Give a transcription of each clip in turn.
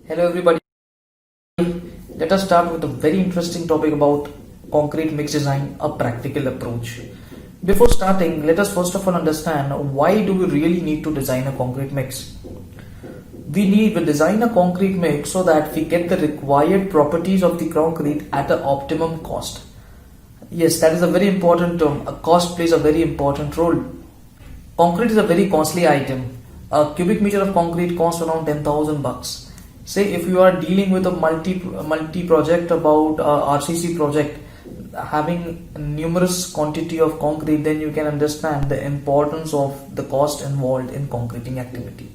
Hello everybody. Let us start with a very interesting topic about concrete mix design, a practical approach. Before starting, let us first of all understand why do we really need to design a concrete mix. We design a concrete mix so that we get the required properties of the concrete at an optimum cost. Yes, that is a very important term. A cost plays a very important role. Concrete is a very costly item. A cubic meter of concrete costs around 10,000 bucks. Say if you are dealing with a multi project about RCC project having numerous quantity of concrete, then you can understand the importance of the cost involved in concreting activity,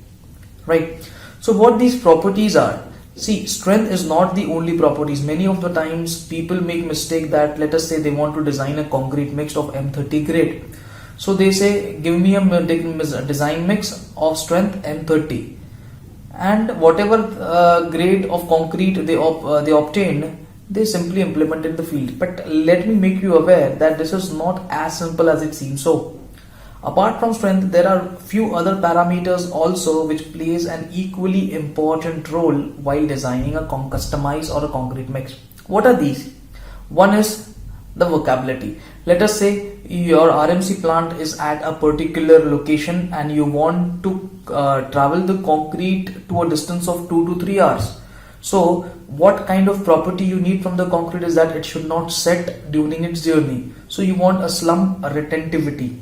right? So what these properties are, see, strength is not the only properties. Many of the times people make mistake that, let us say they want to design a concrete mix of M30 grade, so they say give me a design mix of strength M30, and whatever grade of concrete they obtained, they simply implement in the field. But let me make you aware that this is not as simple as it seems. So apart from strength, there are few other parameters also which plays an equally important role while designing a customized or a concrete mix. What are these? One is the workability. Let us say your RMC plant is at a particular location and you want to travel the concrete to a distance of 2 to 3 hours. So what kind of property you need from the concrete is that it should not set during its journey. So you want a slump retentivity.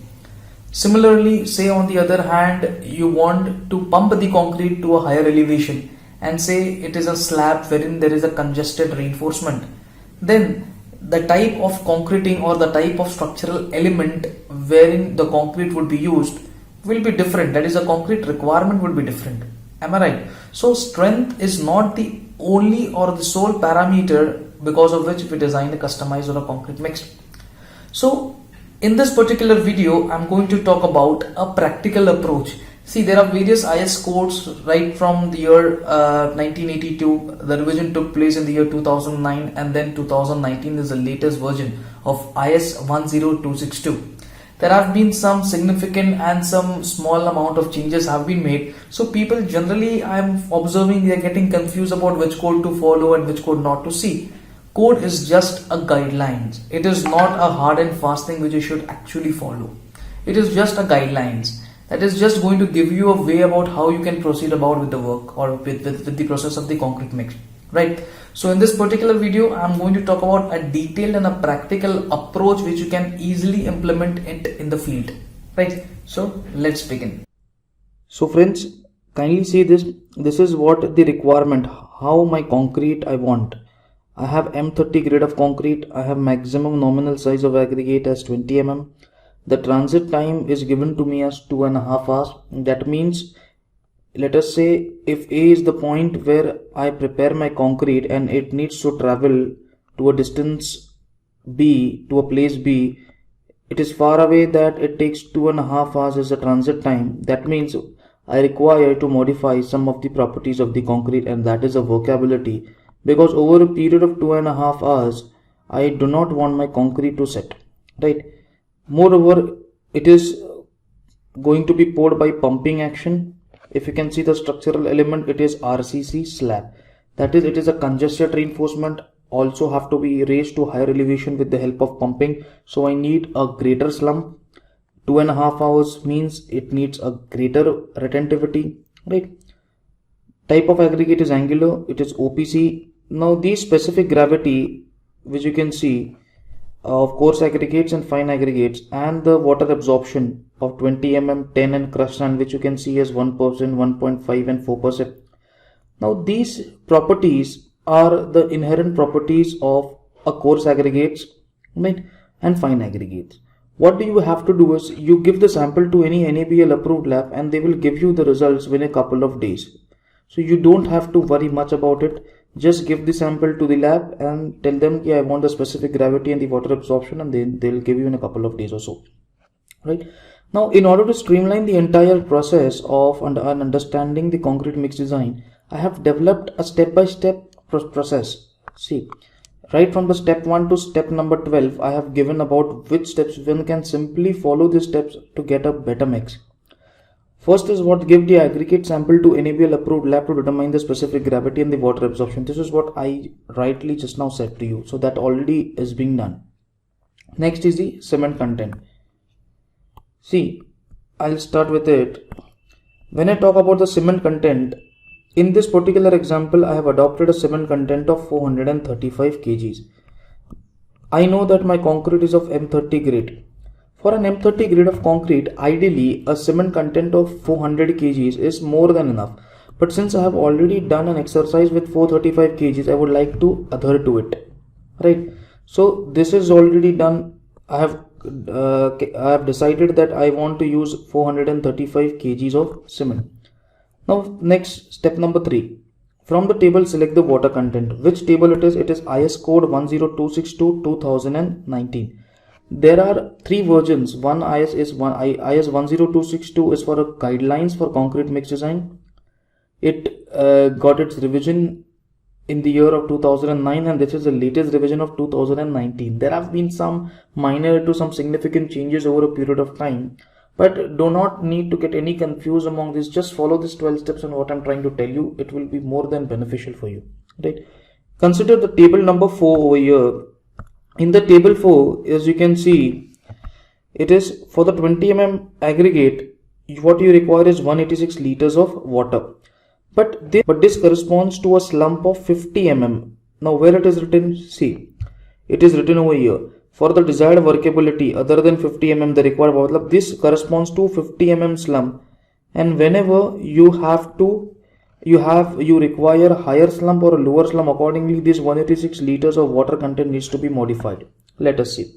Similarly, say on the other hand, you want to pump the concrete to a higher elevation and say it is a slab wherein there is a congested reinforcement. Then the type of concreting or the type of structural element wherein the concrete would be used will be different. That is, the concrete requirement would be different. Am I right? So strength is not the only or the sole parameter because of which we design a customized or a concrete mix. So in this particular video, I'm going to talk about a practical approach. See, there are various IS codes right from the year 1982. The revision took place in the year 2009, and then 2019 is the latest version of IS 10262. There have been some significant and some small amount of changes have been made. So people generally, I'm observing, they are getting confused about which code to follow and which code not to see. Code is just a guidelines. It is not a hard and fast thing which you should actually follow. It is just a guidelines. That is just going to give you a way about how you can proceed about with the work or with the process of the concrete mix, right? So in this particular video, I'm going to talk about a detailed and a practical approach which you can easily implement it in the field, right? So let's begin. So friends, kindly see this. This is what the requirement, how my concrete I want. I have M30 grade of concrete. I have maximum nominal size of aggregate as 20 mm. The transit time is given to me as 2.5 hours. That means, let us say if A is the point where I prepare my concrete and it needs to travel to a distance B, to a place B, it is far away that it takes 2.5 hours as a transit time. That means I require to modify some of the properties of the concrete, and that is a workability, because over a period of 2.5 hours I do not want my concrete to set, right? Moreover, it is going to be poured by pumping action. If you can see the structural element, it is RCC slab. That is, it is a congested reinforcement, also have to be raised to higher elevation with the help of pumping. So I need a greater slump. 2.5 hours means it needs a greater retentivity, right? Type of aggregate is angular, it is OPC. Now these specific gravity which you can see of coarse aggregates and fine aggregates, and the water absorption of 20 mm, 10 and crushed sand, which you can see as 1%, 1.5 and 4%. Now these properties are the inherent properties of a coarse aggregates, right, and fine aggregates. What you have to do is you give the sample to any NABL approved lab and they will give you the results within a couple of days. So you don't have to worry much about it. Just give the sample to the lab and tell them, yeah, I want the specific gravity and the water absorption, and then they'll give you in a couple of days or so, right? Now, in order to streamline the entire process of understanding the concrete mix design, I have developed a step-by-step process. See, right from the step 1 to step number 12, I have given about which steps one can simply follow these steps to get a better mix. First is what, give the aggregate sample to NABL approved lab to determine the specific gravity and the water absorption. This is what I rightly just now said to you. So that already is being done. Next is the cement content. See, I'll start with it. When I talk about the cement content, in this particular example, I have adopted a cement content of 435 kgs. I know that my concrete is of M30 grade. For an M30 grade of concrete, ideally a cement content of 400 kgs is more than enough. But since I have already done an exercise with 435 kgs, I would like to adhere to it. Right? So this is already done. I have decided that I want to use 435 kgs of cement. Now next, step number 3. From the table, select the water content. Which table it is? It is IS code 10262-2019. There are 3 versions. One IS 10262 is for a guidelines for concrete mix design. It got its revision in the year of 2009, and this is the latest revision of 2019. There have been some minor to some significant changes over a period of time, but do not need to get any confused among this. Just follow these 12 steps and what I'm trying to tell you. It will be more than beneficial for you. Right? Consider the table number 4 over here. In the table 4, as you can see, it is for the 20 mm aggregate, what you require is 186 liters of water. But this corresponds to a slump of 50 mm. Now where it is written? See, it is written over here. For the desired workability other than 50 mm, the required water, this corresponds to 50 mm slump. And whenever you require higher slump or a lower slump, accordingly this 186 liters of water content needs to be modified. Let us see.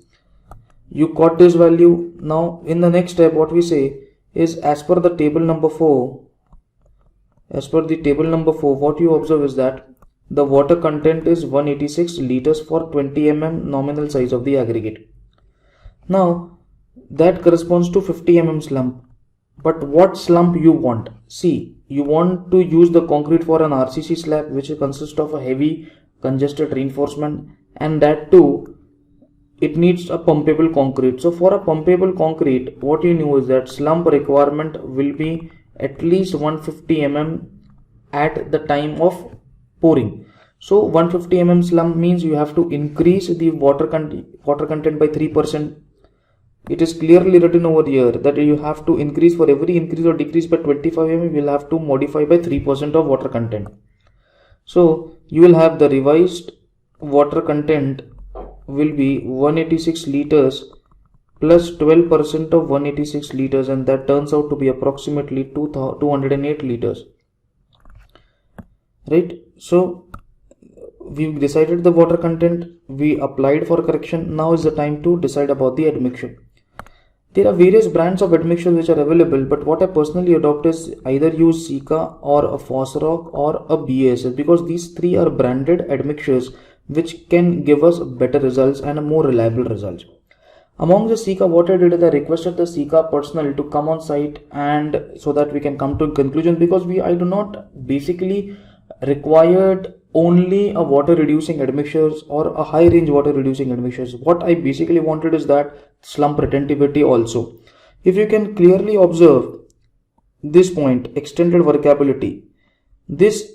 You got this value. Now in the next step, what we say is, as per the table number 4, what you observe is that the water content is 186 liters for 20 mm nominal size of the aggregate. Now that corresponds to 50 mm slump. But what slump you want? See, you want to use the concrete for an RCC slab, which consists of a heavy congested reinforcement, and that too it needs a pumpable concrete. So for a pumpable concrete, what you know is that slump requirement will be at least 150 mm at the time of pouring. So 150 mm slump means you have to increase the water content by 3%. It is clearly written over here that you have to increase, for every increase or decrease by 25 mm, you will have to modify by 3% of water content. So you will have the revised water content will be 186 liters plus 12% of 186 liters, and that turns out to be approximately 208 liters. Right? So we decided the water content, we applied for correction. Now is the time to decide about the admixture. There are various brands of admixtures which are available, but what I personally adopt is either use Sika or a Fosroc or a BASF, because these 3 are branded admixtures which can give us better results and a more reliable results. Among the Sika, what I did is I requested the Sika personnel to come on site, and so that we can come to a conclusion, because I do not basically required only a water reducing admixtures or a high range water reducing admixtures. What I basically wanted is that slump retentivity also. If you can clearly observe this point, extended workability, this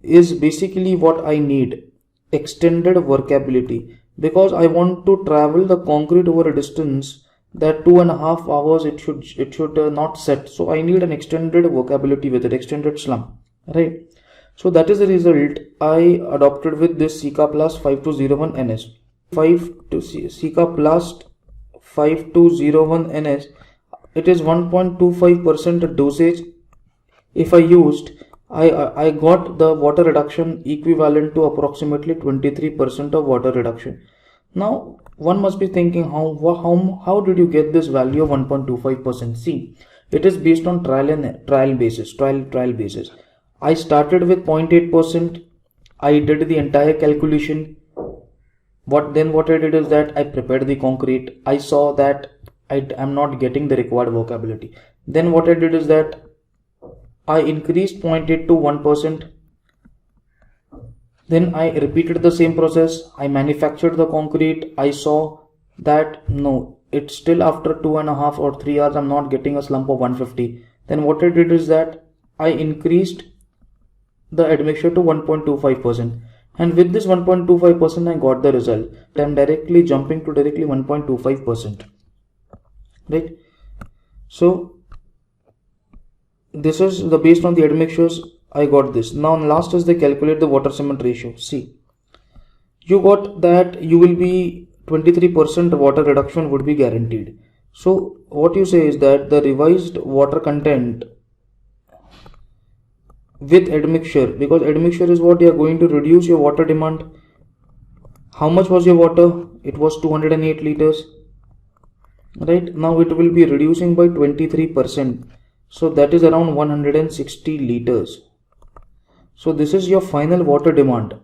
is basically what I need, extended workability, because I want to travel the concrete over a distance that 2.5 hours it should not set. So I need an extended workability with it, extended slump, right? So that is the result I adopted with this Sika Plast 5201 NS. Sika Plast 5201 NS, it is 1.25% dosage. If I used, I got the water reduction equivalent to approximately 23% of water reduction. Now one must be thinking, how did you get this value of 1.25%? See, it is based on trial basis. I started with 0.8%. I did the entire calculation. What I did is that I prepared the concrete. I saw that I am not getting the required workability. Then what I did is that I increased 0.8 to 1%. Then I repeated the same process. I manufactured the concrete. I saw that no, it's still after 2.5 or 3 hours I'm not getting a slump of 150. then what I did is that I increased the admixture to 1.25%, and with this 1.25% I got the result. I'm directly jumping to directly 1.25%, right? So this is the based on the admixtures I got this. Now last is they calculate the water cement ratio. See, you got that you will be 23% water reduction would be guaranteed. So what you say is that the revised water content with admixture, because admixture is what you are going to reduce your water demand. How much was your water? It was 208 liters, right? Now it will be reducing by 23%, so that is around 160 liters. So this is your final water demand.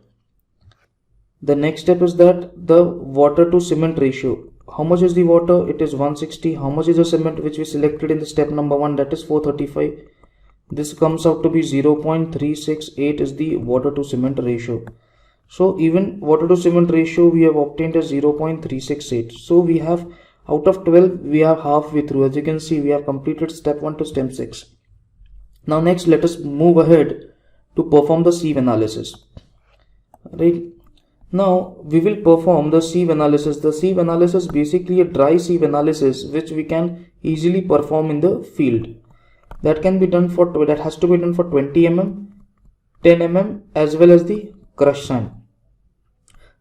The next step is that the water to cement ratio. How much is the water? It is 160. How much is the cement which we selected in the step number 1? That is 435. This comes out to be 0.368 is the water to cement ratio. So even water to cement ratio we have obtained as 0.368. So we have out of 12 we are halfway through. As you can see, we have completed step 1 to step 6. Now next let us move ahead to perform the sieve analysis. Right. Now we will perform the sieve analysis. The sieve analysis basically a dry sieve analysis which we can easily perform in the field. That can be done for, that has to be done for 20 mm, 10 mm as well as the crushed sand.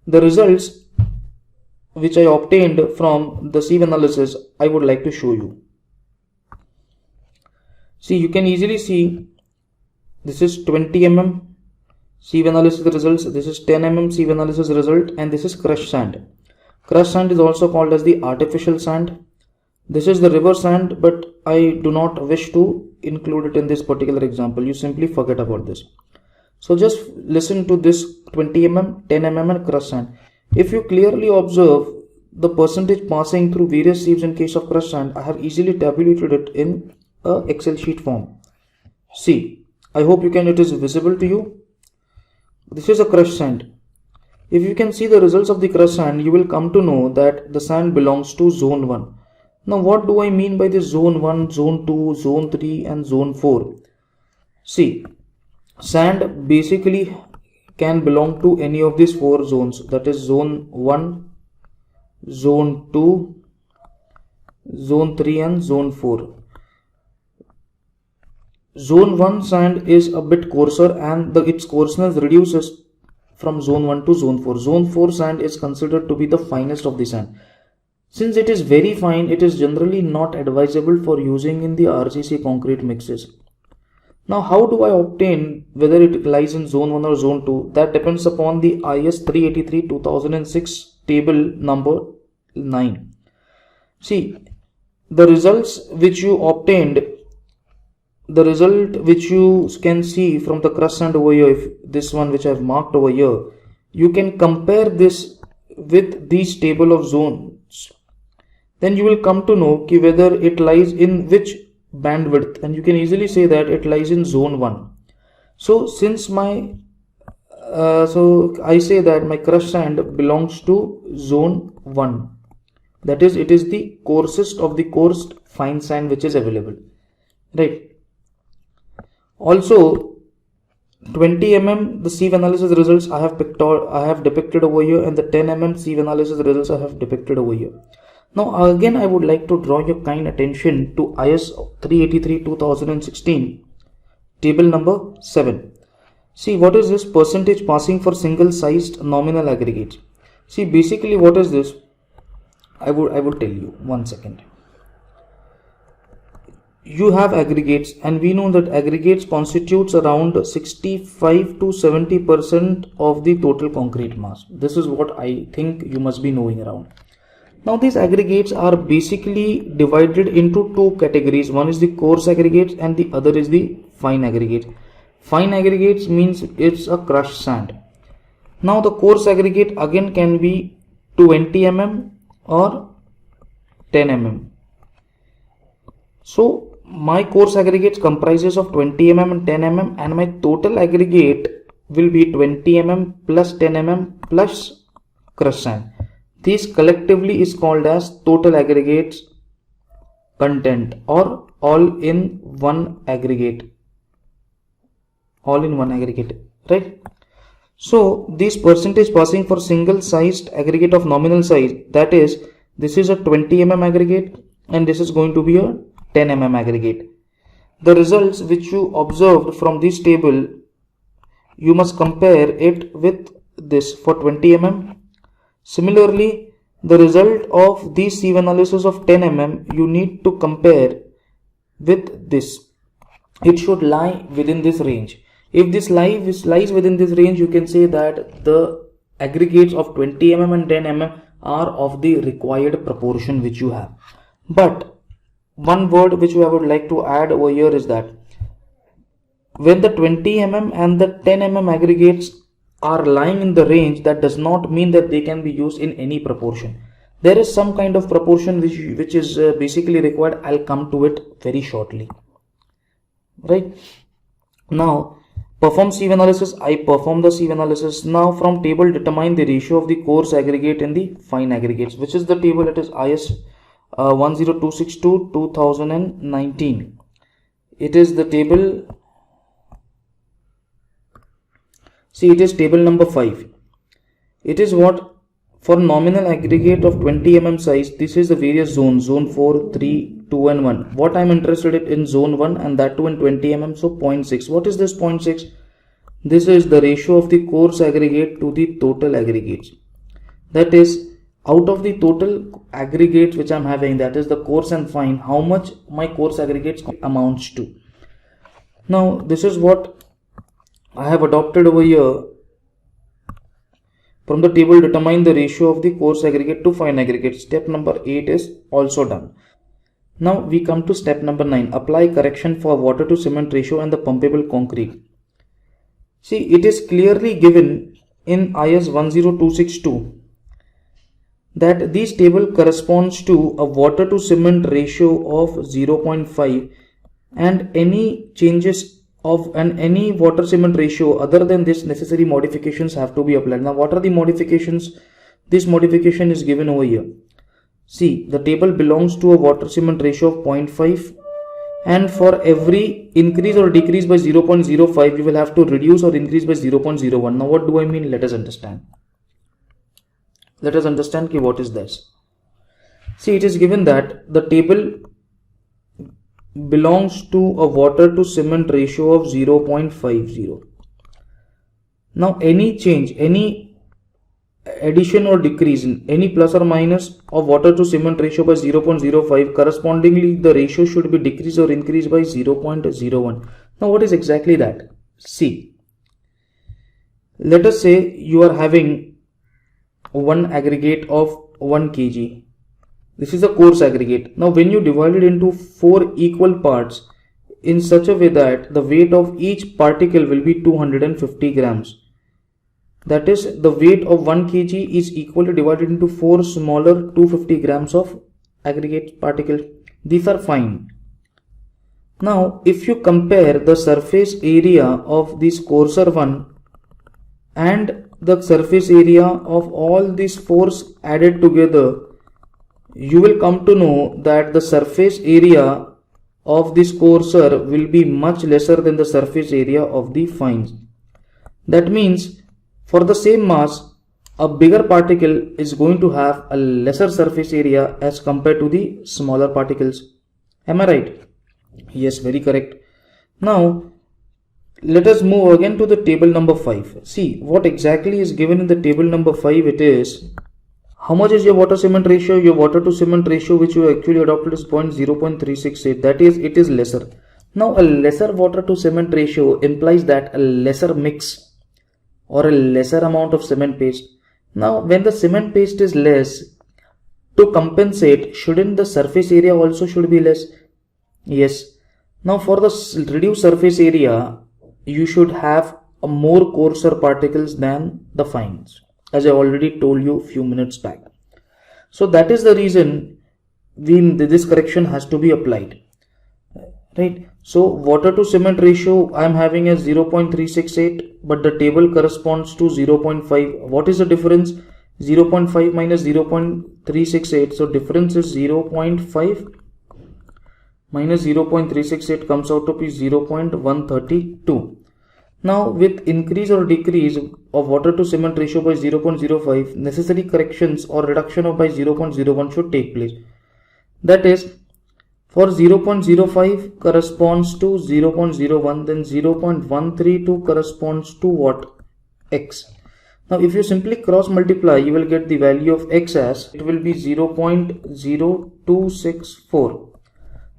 The results which I obtained from the sieve analysis I would like to show you. See, you can easily see this is 20 mm sieve analysis results, this is 10 mm sieve analysis result, and this is crushed sand. Crushed sand is also called as the artificial sand. This is the river sand, but I do not wish to include it in this particular example. You simply forget about this. So just listen to this 20 mm, 10 mm and crushed sand. If you clearly observe the percentage passing through various sieves in case of crushed sand, I have easily tabulated it in a Excel sheet form. See, I hope it is visible to you. This is a crushed sand. If you can see the results of the crushed sand, you will come to know that the sand belongs to zone 1. Now what do I mean by this zone 1, zone 2, zone 3 and zone 4? See, sand basically can belong to any of these 4 zones, that is zone 1, zone 2, zone 3 and zone 4. Zone 1 sand is a bit coarser and its coarseness reduces from zone 1 to zone 4. Zone 4 sand is considered to be the finest of the sand. Since it is very fine, it is generally not advisable for using in the RCC concrete mixes. Now how do I obtain whether it lies in zone 1 or zone 2? That depends upon the IS 383 2006 table number 9. See, the results which you obtained, the result which you can see from the crushed sand over here, if this one which I have marked over here, you can compare this with these table of zones. Then you will come to know whether it lies in which bandwidth, and you can easily say that it lies in zone 1. So since I say that my crushed sand belongs to zone 1. That is, it is the coarsest of the coarse fine sand which is available, right? Also 20 mm the sieve analysis results I have depicted over here, and the 10 mm sieve analysis results I have depicted over here. Now again I would like to draw your kind attention to IS 383 2016 table number 7. See, what is this percentage passing for single sized nominal aggregates? See, basically what is this? I would tell you, one second. You have aggregates, and we know that aggregates constitutes around 65 to 70% of the total concrete mass. This is what I think you must be knowing around. Now these aggregates are basically divided into 2 categories. One is the coarse aggregates and the other is the fine aggregates. Fine aggregates means it's a crushed sand. Now the coarse aggregate again can be 20 mm or 10 mm. So my coarse aggregates comprises of 20 mm and 10 mm, and my total aggregate will be 20 mm plus 10 mm plus crushed sand. This collectively is called as total aggregates content or all in one aggregate. All in one aggregate, right? So this percentage passing for single sized aggregate of nominal size, that is, this is a 20 mm aggregate and this is going to be a 10 mm aggregate. The results which you observed from this table, you must compare it with this for 20 mm. Similarly, the result of this sieve analysis of 10 mm, you need to compare with this. It should lie within this range. If this lies within this range, you can say that the aggregates of 20 mm and 10 mm are of the required proportion which you have. But one word which I would like to add over here is that when the 20 mm and the 10 mm aggregates are lying in the range, that does not mean that they can be used in any proportion. There is some kind of proportion which is basically required. I'll come to it very shortly. Right? Now, perform sieve analysis. I perform the sieve analysis. Now, from table determine the ratio of the coarse aggregate and the fine aggregates. Which is the table? It is IS 10262 2019. It is the table. See, it is table number 5. It is what? For nominal aggregate of 20 mm size, this is the various zones, zone 4, 3, 2 and 1. What I am interested in zone 1 and that too in 20 mm, so 0.6. What is this 0.6? This is the ratio of the coarse aggregate to the total aggregates. That is, out of the total aggregates which I am having, that is the coarse and fine, how much my coarse aggregates amounts to. Now, this is what I have adopted over here. From the table, determine the ratio of the coarse aggregate to fine aggregate. Step number 8 is also done. Now we come to step number 9. Apply correction for water to cement ratio and the pumpable concrete. See, it is clearly given in IS 10262 that this table corresponds to a water to cement ratio of 0.5 and any changes of any water cement ratio other than this, necessary modifications have to be applied. Now what are the modifications? This modification is given over here. See, the table belongs to a water cement ratio of 0.5 and for every increase or decrease by 0.05 you will have to reduce or increase by 0.01. Now what do I mean? Let us understand. Let us understand what is this. See, it is given that the table belongs to a water to cement ratio of 0.50. Now any change, any addition or decrease in any plus or minus of water to cement ratio by 0.05, correspondingly the ratio should be decreased or increased by 0.01. Now what is exactly that? See, let us say you are having one aggregate of 1 kg. This is a coarse aggregate. Now when you divide it into 4 equal parts in such a way that the weight of each particle will be 250 grams. That is, the weight of 1 kg is equally divided into 4 smaller 250 grams of aggregate particle. These are fine. Now if you compare the surface area of this coarser one and the surface area of all these 4 added together, you will come to know that the surface area of this coarser will be much lesser than the surface area of the fines. That means for the same mass, a bigger particle is going to have a lesser surface area as compared to the smaller particles. Am I right? Yes, very correct. Now let us move again to the table number 5. See what exactly is given in the table number 5. It is, how much is your water cement ratio? Your water to cement ratio which you actually adopted is 0.368. That is, it is lesser. Now a lesser water to cement ratio implies that a lesser mix or a lesser amount of cement paste. Now when the cement paste is less, to compensate, shouldn't the surface area also should be less? Yes. Now for the reduced surface area, you should have a more coarser particles than the fines, as I already told you a few minutes back. So that is the reason this correction has to be applied, right? So water to cement ratio I am having as 0.368, but the table corresponds to 0.5. What is the difference? 0.5 minus 0.368. So difference is 0.5. minus 0.368 comes out to be 0.132. Now with increase or decrease of water to cement ratio by 0.05, necessary corrections or reduction of by 0.01 should take place. That is, for 0.05 corresponds to 0.01, then 0.132 corresponds to what? X. Now if you simply cross multiply, you will get the value of X as, it will be 0.0264.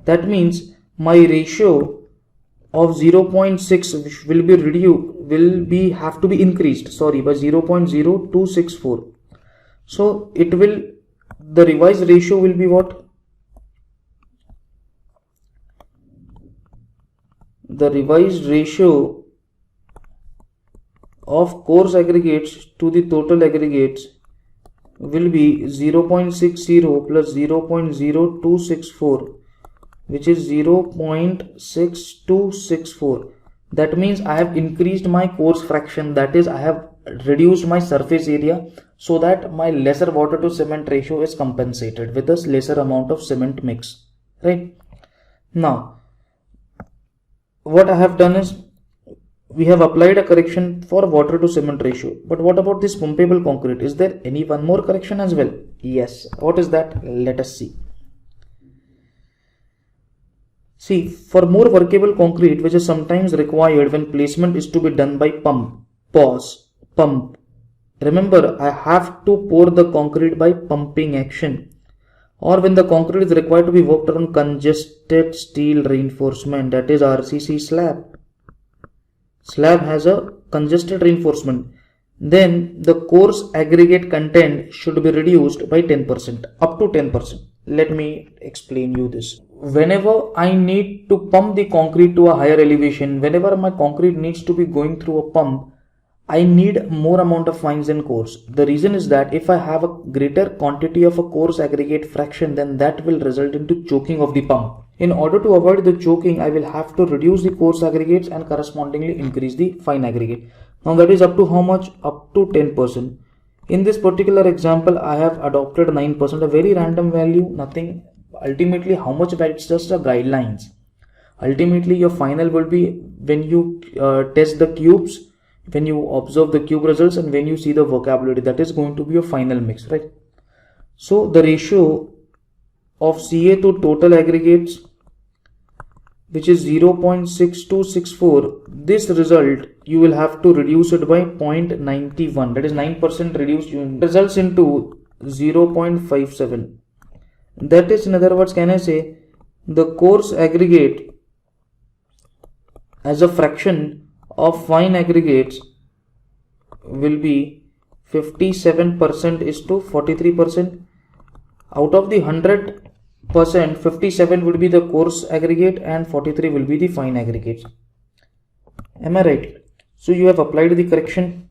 That means my ratio of 0.6 will be reduced, have to be increased, by 0.0264. So the revised ratio will be what? The revised ratio of coarse aggregates to the total aggregates will be 0.60 plus 0.0264, which is 0.6264. That means I have increased my coarse fraction, that is I have reduced my surface area so that my lesser water to cement ratio is compensated with a lesser amount of cement mix, right? Now what I have done is, we have applied a correction for water to cement ratio, but what about this pumpable concrete? Is there any one more correction as well? Yes. What is that? Let us see. See, for more workable concrete, which is sometimes required when placement is to be done by pump. Remember, I have to pour the concrete by pumping action. Or when the concrete is required to be worked on congested steel reinforcement, that is RCC slab. Slab has a congested reinforcement. Then the coarse aggregate content should be reduced by 10%, up to 10%. Let me explain you this. Whenever I need to pump the concrete to a higher elevation, whenever my concrete needs to be going through a pump, I need more amount of fines and coarse. The reason is that if I have a greater quantity of a coarse aggregate fraction, then that will result into choking of the pump. In order to avoid the choking, I will have to reduce the coarse aggregates and correspondingly increase the fine aggregate. Now that is up to how much? Up to 10%. In this particular example, I have adopted 9%, a very random value, nothing. Ultimately, how much? It's just a guidelines. Ultimately, your final will be when you test the cubes, when you observe the cube results, and when you see the vocabulary, that is going to be your final mix, right? So the ratio of Ca to total aggregates, which is 0.6264, this result you will have to reduce it by 0.91, that is 9% reduced, results into 0.57. That is, in other words, can I say the coarse aggregate as a fraction of fine aggregates will be 57% is to 43%. Out of the 100%, 57 would be the coarse aggregate and 43 will be the fine aggregates. Am I right? So you have applied the correction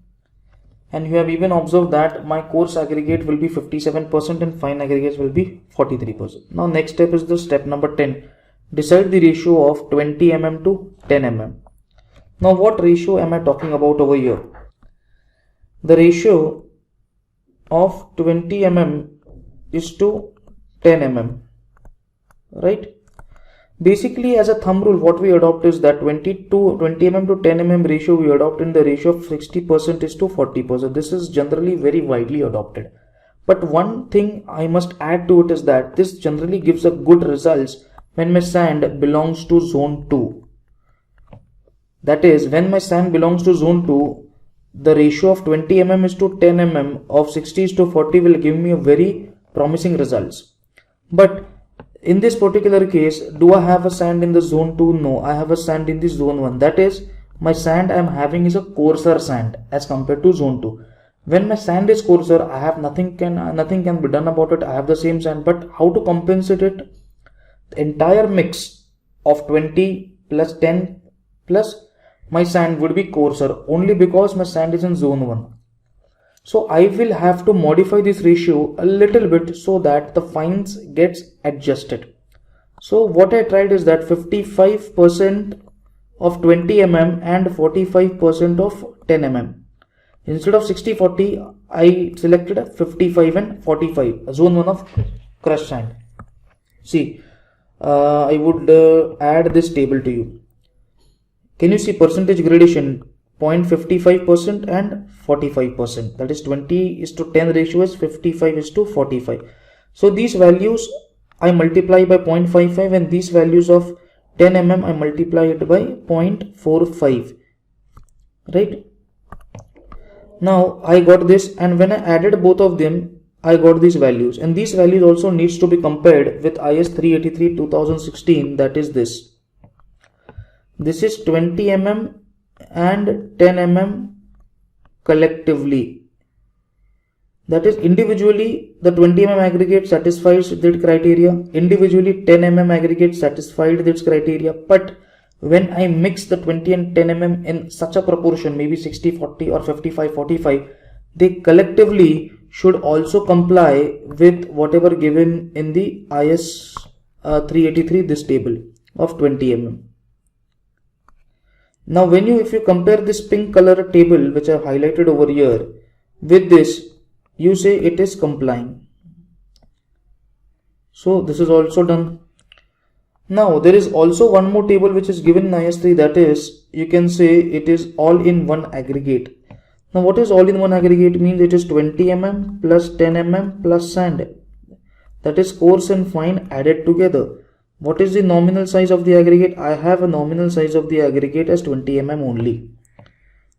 and you have even observed that my coarse aggregate will be 57% and fine aggregates will be 43%. Now next step is the step number 10. Decide the ratio of 20 mm to 10 mm. Now what ratio am I talking about over here? The ratio of 20 mm is to 10 mm, right? Basically, as a thumb rule, what we adopt is that 20 mm to 10 mm ratio we adopt in the ratio of 60% is to 40%. This is generally very widely adopted. But one thing I must add to it is that this generally gives a good results when my sand belongs to zone 2. That is, when my sand belongs to zone 2, the ratio of 20 mm is to 10 mm of 60 is to 40 will give me a very promising results. But in this particular case, do I have a sand in the zone 2? No, I have a sand in the zone 1. That is, my sand I am having is a coarser sand as compared to zone 2. When my sand is coarser, I have nothing can be done about it. I have the same sand, but how to compensate it? The entire mix of 20 plus 10 plus my sand would be coarser only because my sand is in zone 1. So I will have to modify this ratio a little bit so that the fines gets adjusted. So what I tried is that 55% of 20 mm and 45% of 10 mm. Instead of 60-40, I selected 55 and 45, zone 1 of crushed sand. See, I would add this table to you. Can you see percentage gradation? 0.55% and 45%. That is 20:10 ratio is 55:45. So these values I multiply by 0.55 and these values of 10 mm I multiply it by 0.45. Right? Now I got this, and when I added both of them, I got these values, and these values also needs to be compared with IS 383 2016. That is this. This is 20 mm and 10 mm collectively. That is, individually the 20 mm aggregate satisfies that criteria, individually 10 mm aggregate satisfied this criteria, but when I mix the 20 and 10 mm in such a proportion, maybe 60-40 or 55-45, they collectively should also comply with whatever given in the IS 383, this table of 20 mm. Now if you compare this pink color table which I highlighted over here with this, you say it is complying. So this is also done. Now there is also one more table which is given in IS3, that is, you can say it is all in one aggregate. Now what is all in one aggregate means? It is 20 mm plus 10 mm plus sand. That is coarse and fine added together. What is the nominal size of the aggregate? I have a nominal size of the aggregate as 20 mm only.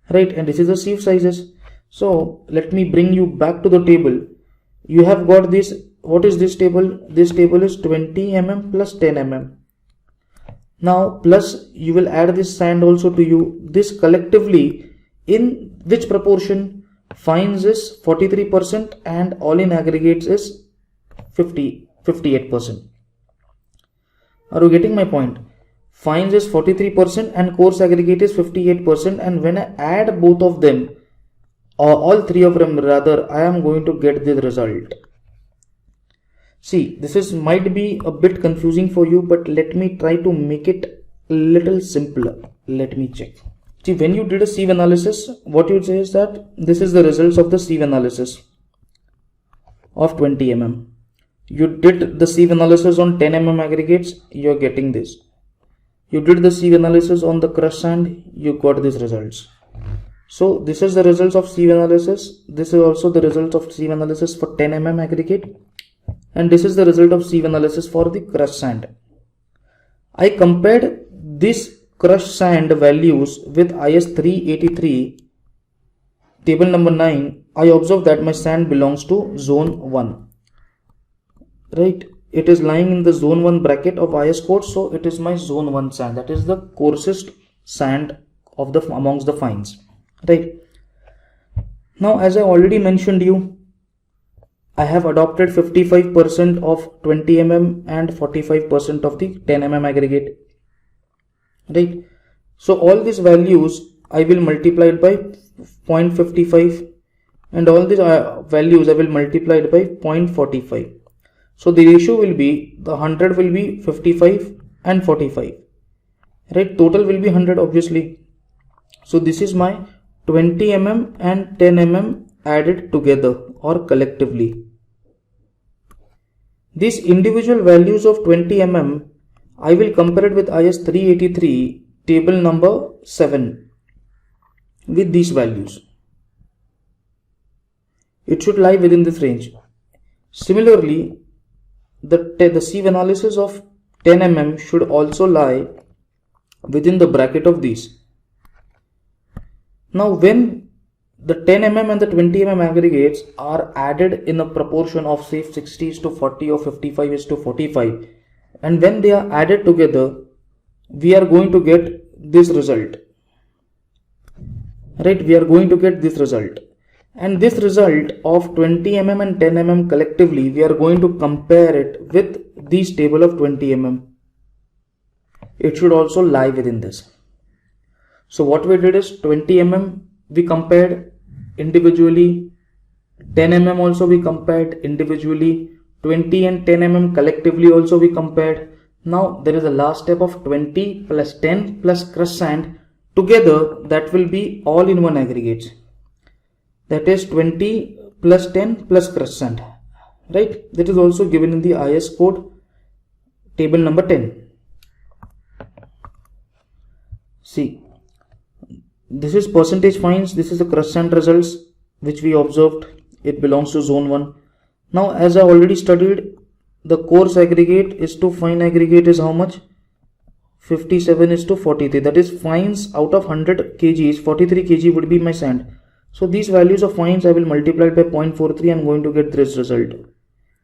Right, and this is the sieve sizes. So let me bring you back to the table. You have got this. What is this table? This table is 20 mm plus 10 mm. Now plus you will add this sand also to you. This collectively in which proportion? Fines is 43% and all in aggregates is 58%. Are you getting my point? Fines is 43% and coarse aggregate is 58%, and when I add both of them, or all three of them rather, I am going to get the result. See, this might be a bit confusing for you, but let me try to make it a little simpler. Let me check. See, when you did a sieve analysis, what you say is that this is the results of the sieve analysis of 20 mm. You did the sieve analysis on 10 mm aggregates, you are getting this. You did the sieve analysis on the crushed sand, you got these results. So this is the results of sieve analysis. This is also the result of sieve analysis for 10 mm aggregate, and this is the result of sieve analysis for the crushed sand. I compared this crushed sand values with IS 383 table number 9. I observed that my sand belongs to zone 1. Right, it is lying in the zone 1 bracket of IS code, so it is my zone 1 sand. That is the coarsest sand of the amongst the fines. Right. Now, as I already mentioned you, I have adopted 55% of 20 mm and 45% of the 10 mm aggregate. Right. So all these values I will multiply it by 0.55 and all these values I will multiply it by 0.45. So the ratio will be, the 100 will be 55 and 45. Right. Total will be 100 obviously. So this is my 20 mm and 10 mm added together or collectively. These individual values of 20 mm, I will compare it with IS 383 table number 7 with these values. It should lie within this range. Similarly, the sieve analysis of 10 mm should also lie within the bracket of these. Now when the 10 mm and the 20 mm aggregates are added in a proportion of say 60:40 or 55:45, and when they are added together, we are going to get this result. Right, we are going to get this result. And this result of 20 mm and 10 mm collectively, we are going to compare it with this table of 20 mm. It should also lie within this. So what we did is 20 mm we compared individually, 10 mm also we compared individually, 20 and 10 mm collectively also we compared. Now there is a last step of 20 plus 10 plus crushed sand together, that will be all in one aggregate. That is 20 plus 10 plus crushed sand. Right, that is also given in the IS code table number 10. See, this is percentage fines. This is the crush sand results which we observed. It belongs to zone 1. Now, as I already studied, the coarse aggregate is to fine aggregate is how much? 57 is to 43. That is, fines out of 100 kgs, 43 kg would be my sand. So these values of fines I will multiply it by 0.43. I am going to get this result.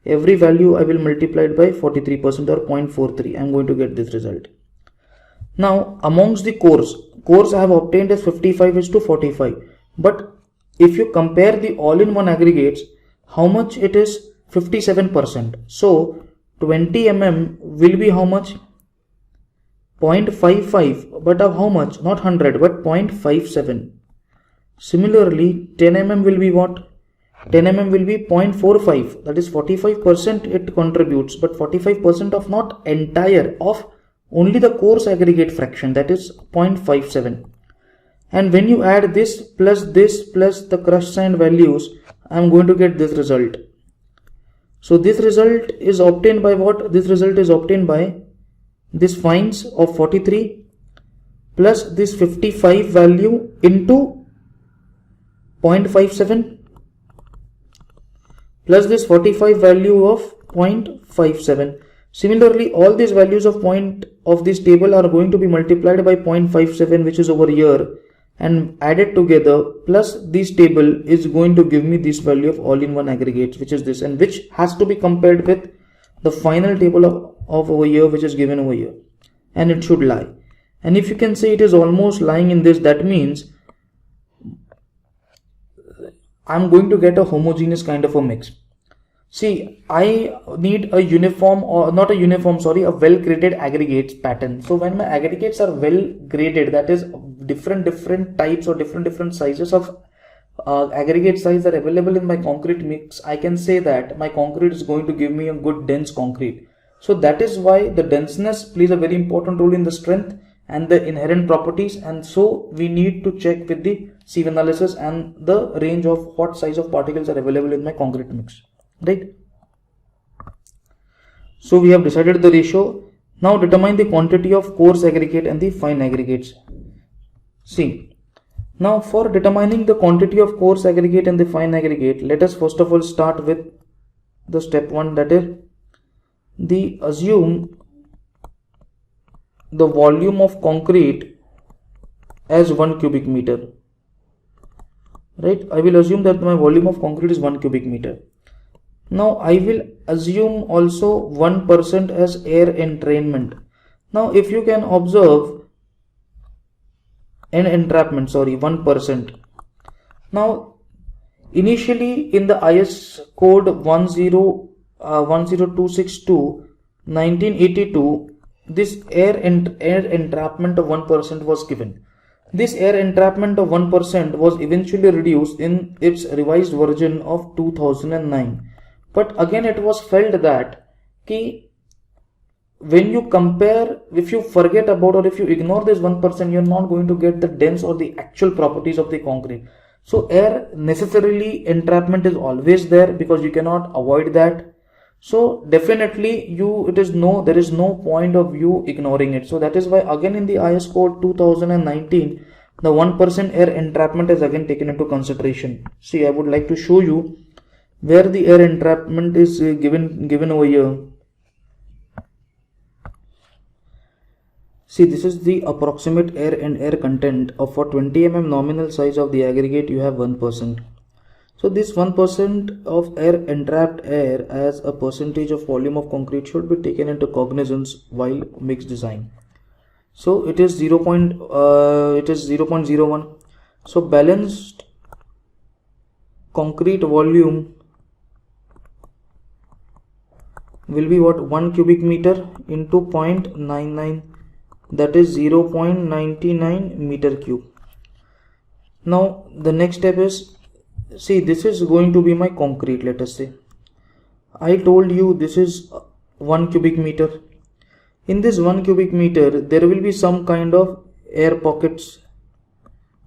Every value I will multiply it by 43% or 0.43. I am going to get this result. Now, amongst the coarse I have obtained is 55 is to 45. But if you compare the all-in-one aggregates, how much it is? 57%. So 20 mm will be how much? 0.55, but of how much? Not 100, but 0.57. Similarly, 10 mm will be what? 10 mm will be 0.45. That is 45% it contributes, but 45% of not entire, of only the coarse aggregate fraction, that is 0.57. And when you add this plus the crushed sand values, I am going to get this result. So this result is obtained by what? This result is obtained by this fines of 43 plus this 55 value into 0.57 plus this 45 value of 0.57. Similarly, all these values of this table are going to be multiplied by 0.57, which is over here, and added together, plus this table is going to give me this value of all-in-one aggregates, which is this, and which has to be compared with the final table of over here, which is given over here, and it should lie. And if you can say it is almost lying in this, that means I'm going to get a homogeneous kind of a mix. See, I need a uniform, or not a uniform, sorry, a well graded aggregates pattern. So when my aggregates are well graded, that is different types or different sizes of aggregate size are available in my concrete mix, I can say that my concrete is going to give me a good dense concrete. So that is why the denseness plays a very important role in the strength and the inherent properties, and so we need to check with the sieve analysis and the range of what size of particles are available in my concrete mix. Right? So we have decided the ratio. Now determine the quantity of coarse aggregate and the fine aggregates. See, now for determining the quantity of coarse aggregate and the fine aggregate, let us first of all start with the step 1, that is the assume the volume of concrete as 1 cubic meter. Right? I will assume that my volume of concrete is 1 cubic meter. Now I will assume also 1% as air entrainment. Now if you can observe an entrapment, 1%. Now initially in the IS code 10262 1982, this air entrapment of 1% was given. This air entrapment of 1% was eventually reduced in its revised version of 2009. But again it was felt that when you compare, if you forget about or if you ignore this 1%, you're not going to get the dense or the actual properties of the concrete. So air necessarily entrapment is always there because you cannot avoid that. So definitely there is no point of you ignoring it. So that is why again in the IS code 2019, the 1% air entrapment is again taken into consideration. See, I would like to show you where the air entrapment is given over here. See, this is the approximate air and air content of for 20 mm nominal size of the aggregate you have 1%. So this 1% of air entrapped air as a percentage of volume of concrete should be taken into cognizance while mix design. So it is 0.01. So balanced concrete volume will be what? 1 cubic meter into 0.99, that is 0.99 meter cube. Now the next step is, see, this is going to be my concrete. Let us say I told you this is 1 cubic meter. In this 1 cubic meter there will be some kind of air pockets.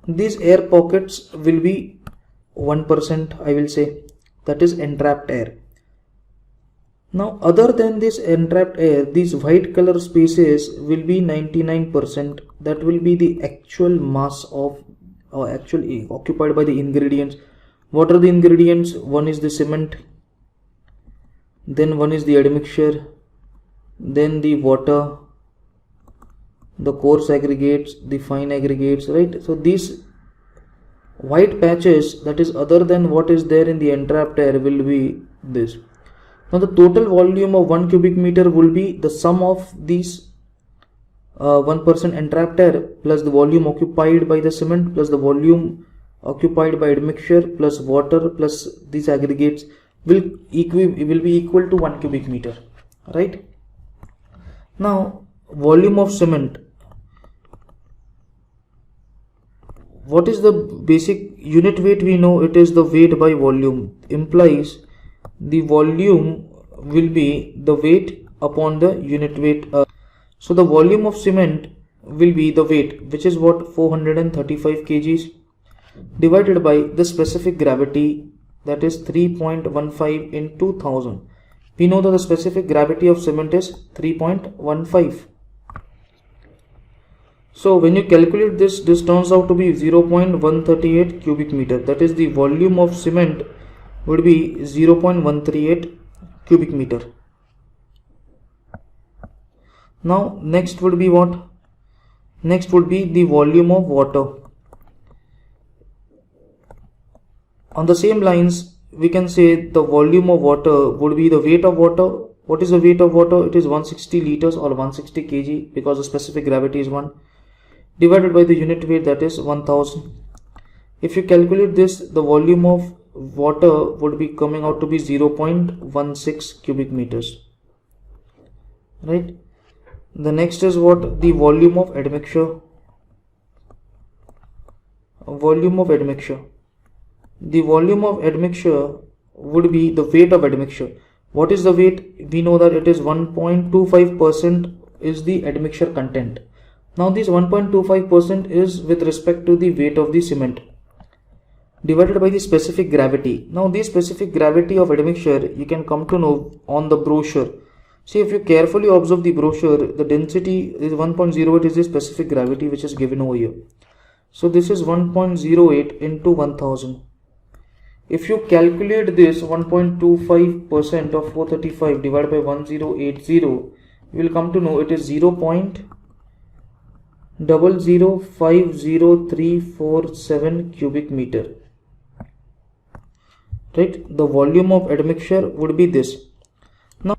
These air pockets will be 1%, I will say, that is entrapped air. Now, other than this entrapped air, these white color spaces will be 99%. That will be the actual mass of or actually occupied by the ingredients. What are the ingredients? One is the cement, then one is the admixture, then the water, the coarse aggregates, the fine aggregates, right? So these white patches, that is other than what is there in the entrapped air, will be this. Now the total volume of 1 cubic meter will be the sum of these 1% entrapped air plus the volume occupied by the cement plus the volume occupied by admixture plus water plus these aggregates will be equal to 1 cubic meter, right? Now volume of cement, what is the basic unit weight? We know it is the weight by volume, implies the volume will be the weight upon the unit weight. So the volume of cement will be the weight, which is what, 435 kgs, divided by the specific gravity, that is 3.15 into 1000. We know that the specific gravity of cement is 3.15. So when you calculate this turns out to be 0.138 cubic meter. That is, the volume of cement would be 0.138 cubic meter. Now next would be what? Next would be the volume of water. On the same lines, we can say the volume of water would be the weight of water. What is the weight of water? It is 160 liters or 160 kg, because the specific gravity is 1, divided by the unit weight, that is 1000. If you calculate this, the volume of water would be coming out to be 0.16 cubic meters, right? The next is what? The volume of admixture. Volume of admixture. The volume of admixture would be the weight of admixture. What is the weight? We know that it is 1.25% is the admixture content. Now this 1.25% is with respect to the weight of the cement, divided by the specific gravity. Now the specific gravity of admixture you can come to know on the brochure. See, if you carefully observe the brochure, the density is 1.08 is the specific gravity which is given over here. So this is 1.08 into 1000. If you calculate this 1.25% of 435 divided by 1080, you will come to know it is 0.0050347 cubic meter, right? The volume of admixture would be this. Now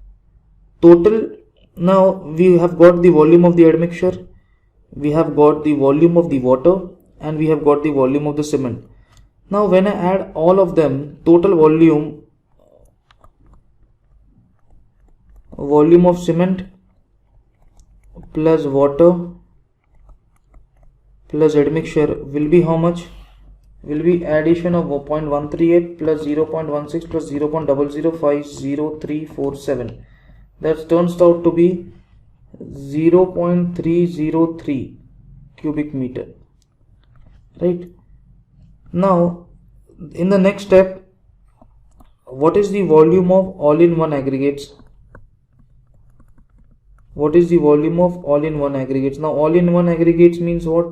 total, now we have got the volume of the admixture, we have got the volume of the water, and we have got the volume of the cement. Now when I add all of them, total volume of cement plus water plus admixture will be how much? Will be addition of 0.138 plus 0.16 plus 0.0050347. That turns out to be 0.303 cubic meter, right? Now in the next step, what is the volume of all-in-one aggregates? What is the volume of all-in-one aggregates? Now all-in-one aggregates means what?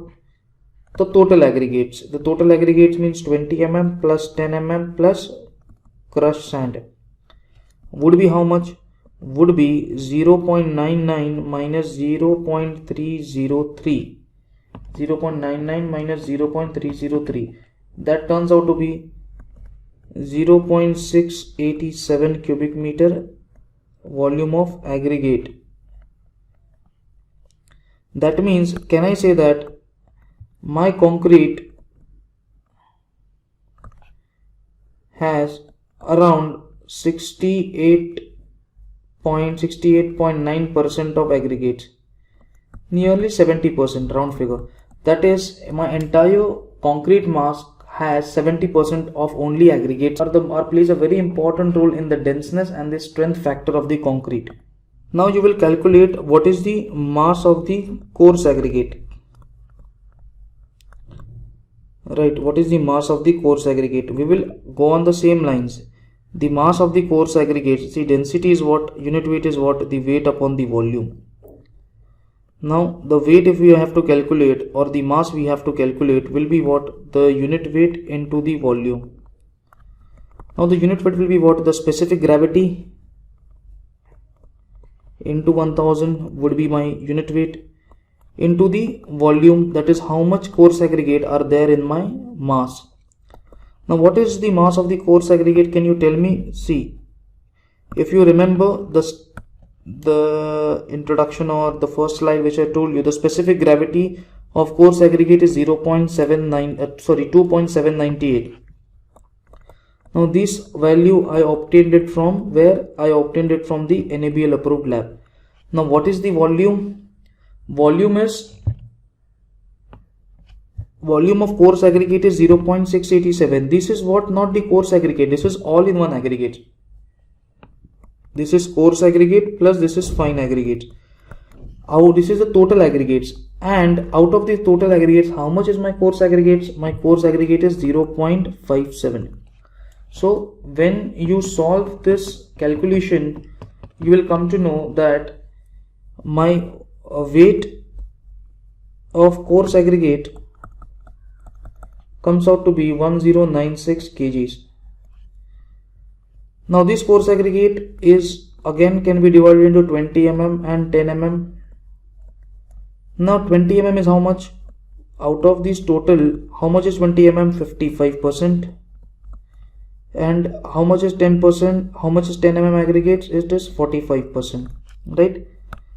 The total aggregates. The total aggregates means 20 mm plus 10 mm plus crushed sand. Would be how much? Would be 0.99 minus 0.303. 0.99 minus 0.303. That turns out to be 0.687 cubic meter volume of aggregate. That means, can I say that my concrete has around 68.9% of aggregates, nearly 70%, round figure. That is, my entire concrete mass has 70% of only aggregates are plays a very important role in the denseness and the strength factor of the concrete. Now you will calculate what is the mass of the coarse aggregate. Right, what is the mass of the coarse aggregate? We will go on the same lines. The mass of the coarse aggregate, see, density is what, unit weight is what, the weight upon the volume. Now the weight if we have to calculate, or the mass we have to calculate, will be what, the unit weight into the volume. Now the unit weight will be what, the specific gravity into 1000 would be my unit weight, into the volume, that is how much coarse aggregate are there in my mass. Now what is the mass of the coarse aggregate, can you tell me? See, if you remember the introduction or the first slide which I told you, the specific gravity of coarse aggregate is 2.798. Now this value I obtained it from where? I obtained it from the NABL approved lab. Now what is the volume? Volume of coarse aggregate is 0.687. This is what, not the coarse aggregate, this is all in one aggregate. This is coarse aggregate plus this is fine aggregate. This is the total aggregates, and out of the total aggregates, how much is my coarse aggregates? My coarse aggregate is 0.57. So when you solve this calculation, you will come to know that my weight of coarse aggregate comes out to be 1096 kgs. Now this coarse aggregate is again can be divided into 20 mm and 10 mm. Now 20 mm is how much? Out of this total, how much is 20 mm? 55%. And how much is 10%? How much is 10 mm aggregates? It is 45%, right?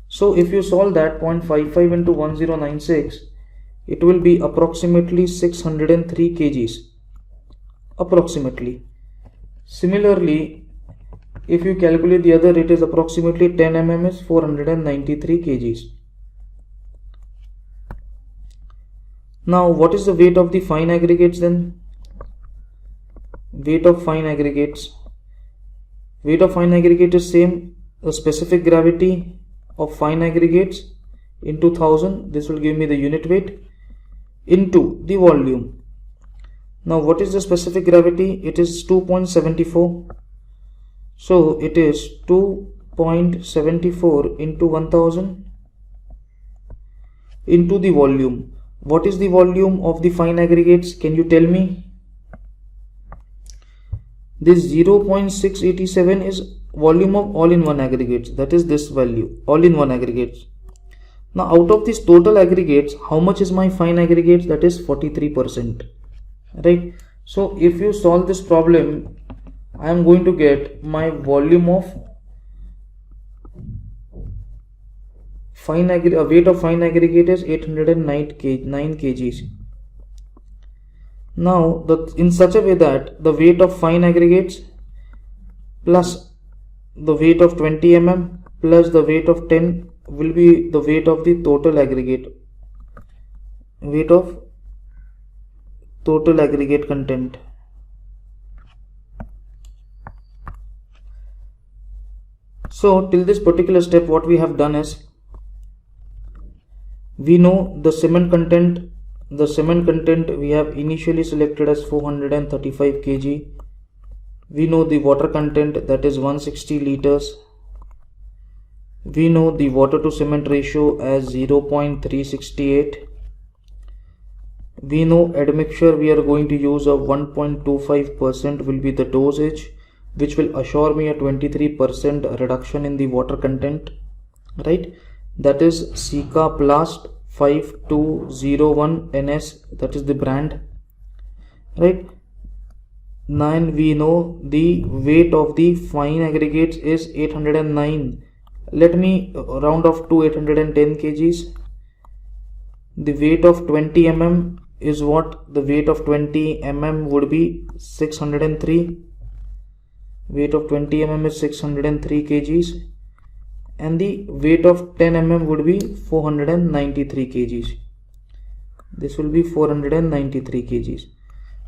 So if you solve that, 0.55 into 1096, it will be approximately 603 kgs, approximately. Similarly, if you calculate the other, it is approximately 10 mm is 493 kgs. Now what is the weight of the fine aggregates then? Weight of fine aggregates. Weight of fine aggregate is same, the specific gravity of fine aggregates into 1000, this will give me the unit weight, into the volume. Now what is the specific gravity? It is 2.74. So it is 2.74 into 1000 into the volume. What is the volume of the fine aggregates? Can you tell me? This 0.687 is volume of all-in-one aggregates, that is this value, all-in-one aggregates. Now out of these total aggregates, how much is my fine aggregates? That is 43%, right? So if you solve this problem, I am going to get my volume of weight of fine aggregate is 809 kgs. Now in such a way that the weight of fine aggregates plus the weight of 20 mm plus the weight of 10 will be the weight of the total aggregate, weight of total aggregate content. So till this particular step, what we have done is, we know the cement content. The cement content we have initially selected as 435 kg. We know the water content, that is 160 liters. We know the water to cement ratio as 0.368. We know admixture we are going to use of 1.25% will be the dosage, which will assure me a 23% reduction in the water content, right? That is Sika Plast 5201 NS, that is the brand, right? 9, we know the weight of the fine aggregates is 809. Let me round off to 810 kgs. The weight of 20 mm is what? The weight of 20 mm would be 603. Weight of 20 mm is 603 kgs. And the weight of 10 mm would be 493 kgs. This will be 493 kgs.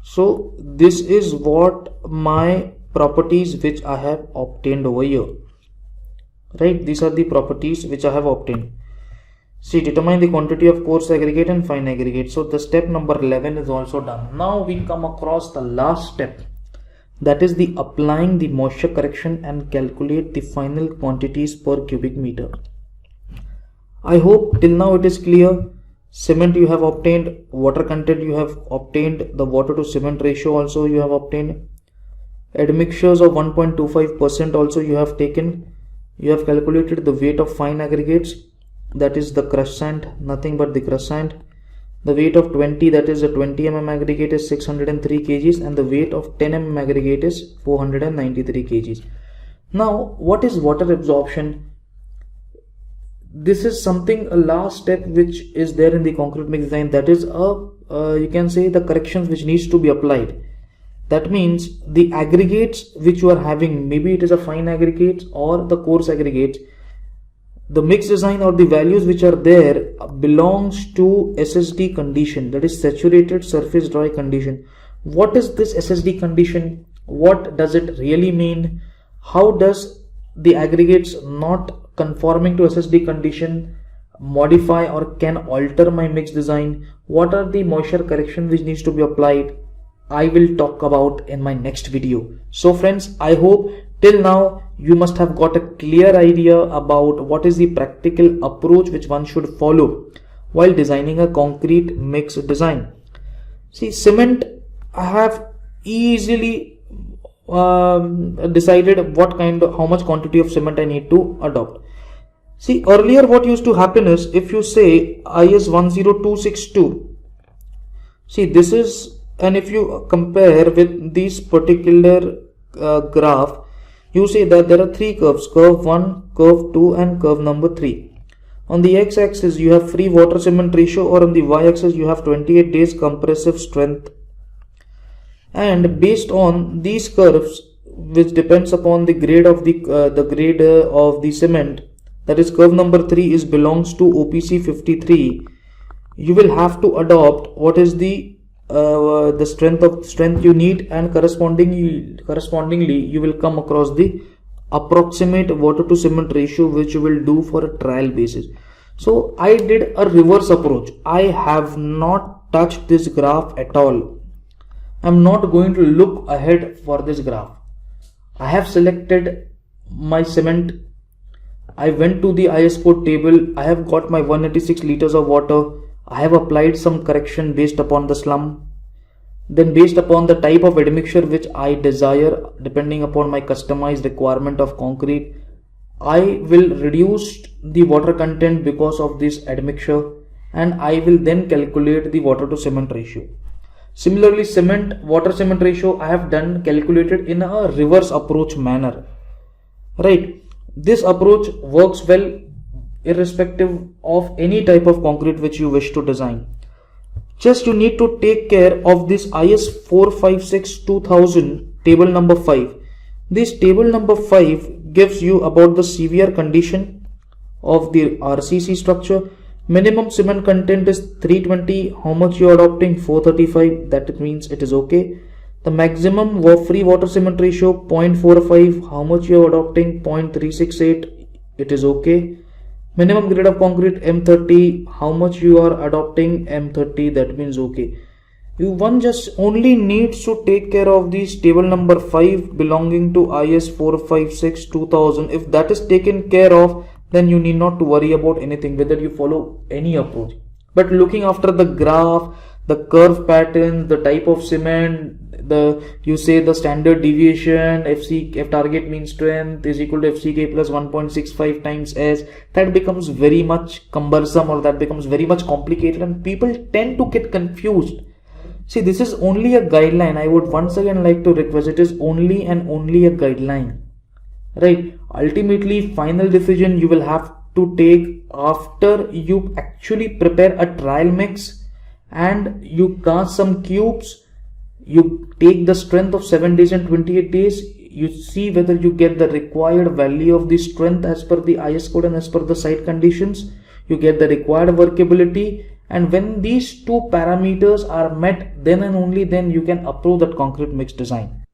So this is what my properties which I have obtained over here, right? These are the properties which I have obtained. See, determine the quantity of coarse aggregate and fine aggregate. So the step number 11 is also done. Now we come across the last step. that is the applying the moisture correction and calculate the final quantities per cubic meter. I hope till now it is clear. Cement you have obtained, water content you have obtained, the water to cement ratio also you have obtained, admixtures of 1.25% also you have taken. You have calculated the weight of fine aggregates, that is the crushed sand, nothing but the crushed sand. The weight of 20, that is a 20 mm aggregate, is 603 kgs, and the weight of 10 mm aggregate is 493 kgs. Now, what is water absorption? This is something, a last step which is there in the concrete mix design, that is you can say the corrections which needs to be applied. That means the aggregates which you are having, maybe it is a fine aggregates or the coarse aggregates, the mix design or the values which are there belongs to SSD condition, that is saturated surface dry condition. What is this SSD condition? What does it really mean? How does the aggregates not conforming to SSD condition modify or can alter my mix design? What are the moisture correction which needs to be applied? I will talk about in my next video. So friends, I hope till now you must have got a clear idea about what is the practical approach which one should follow while designing a concrete mix design. See, cement, I have easily decided how much quantity of cement I need to adopt. See, earlier what used to happen is, if you say IS 10262, see this is, and if you compare with this particular graph, you see that there are three curves, curve 1, curve 2 and curve number 3. On the x-axis you have free water cement ratio, or on the y-axis you have 28 days compressive strength. And based on these curves, which depends upon the grade of the cement, that is curve number 3 is belongs to OPC 53, you will have to adopt what is the strength you need, and correspondingly you will come across the approximate water to cement ratio which you will do for a trial basis. So I did a reverse approach. I have not touched this graph at all. I'm not going to look ahead for this graph. I have selected my cement. I went to the IS code table. I have got my 186 liters of water. I have applied some correction based upon the slump. Then based upon the type of admixture which I desire, depending upon my customized requirement of concrete, I will reduce the water content because of this admixture, and I will then calculate the water to cement ratio. Similarly, cement water cement ratio I have calculated in a reverse approach manner. Right. This approach works well irrespective of any type of concrete which you wish to design. Just you need to take care of this IS 456-2000 table number 5. This table number 5 gives you about the severe condition of the RCC structure. Minimum cement content is 320. How much you are adopting? 435. That means it is okay. The maximum free water cement ratio 0.45. How much you are adopting? 0.368. It is okay. Minimum grade of concrete M30. How much you are adopting? M30. That means okay. One just only needs to take care of this table number 5 belonging to IS 456-2000. If that is taken care of, then you need not to worry about anything, whether you follow any approach. But looking after the graph, the curve pattern, the type of cement, the standard deviation, F target mean strength is equal to FCK plus 1.65 times S, that becomes very much cumbersome, or that becomes very much complicated, and people tend to get confused. See, this is only a guideline. I would once again like to request, it is only and only a guideline. Right? Ultimately, final decision you will have to take after you actually prepare a trial mix and you cast some cubes. You take the strength of 7 days and 28 days. You see whether you get the required value of the strength as per the IS code and as per the site conditions. You get the required workability. And when these two parameters are met, then and only then you can approve that concrete mix design.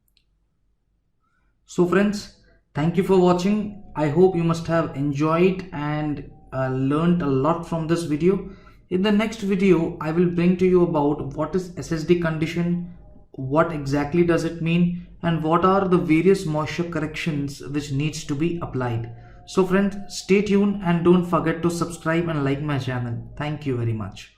So friends, thank you for watching. I hope you must have enjoyed and learned a lot from this video. In the next video, I will bring to you about what is SSD condition, what exactly does it mean, and what are the various moisture corrections which needs to be applied. So friends, stay tuned and don't forget to subscribe and like my channel. Thank you very much.